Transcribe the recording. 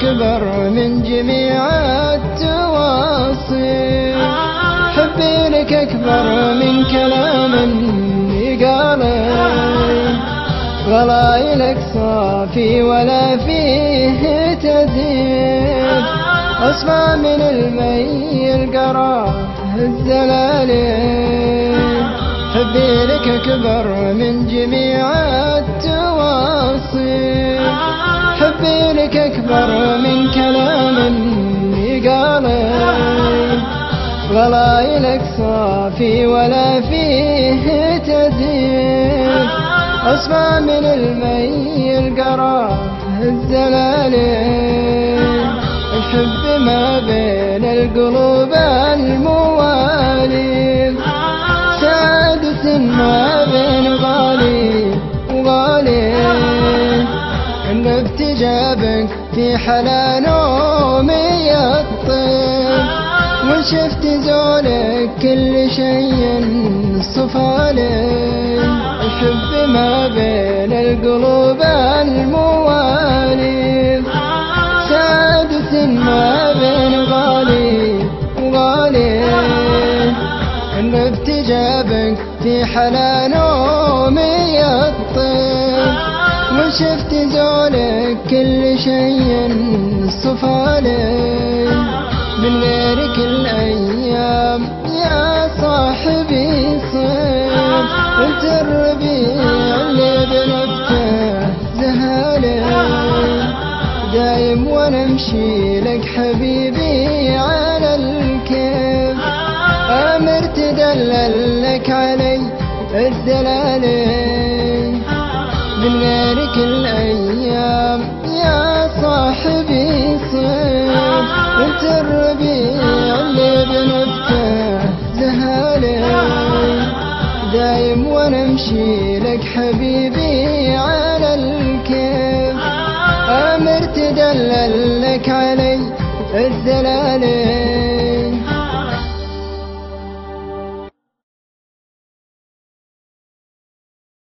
أكبر من جميع التواصي، حبي لك أكبر من كلام يقال، غلايلك صافي ولا فيه تزيد، أصفى من المي القرار الزلالي، حبي لك أكبر من جميع التواصي، حبي لك أكبر من كلام يقال، غلايلك صافي ولا فيه تزيد، أصفى من المي القرار الزلالي، الحب ما بين القلوب الموالي، سادس ما بين غالي وغالي، إن ابتجابك في حلا نومي الطيب، وإن شفت زولك كل شيء صفالي، الحب ما بين القلوب الموالي، سادس ما بين غالي وغالي، إن ابتجابك في حلا نومي الطيب، وإن شفت زولك كل شيء صفالي، من غيرك الأيام يا صاحبي صيف، انت الربيع اللي بنفته زهالي، دايم ونمشي لك حبيبي على الكيف، أمر تدلل لك علي الدلالي، من غيرك الأيام يا صاحبي صيف، انت الربيع اللي بنفته زهالي، دايم ونمشي لك حبيبي على الكيف، أمر تدلل لك علي الدلالي.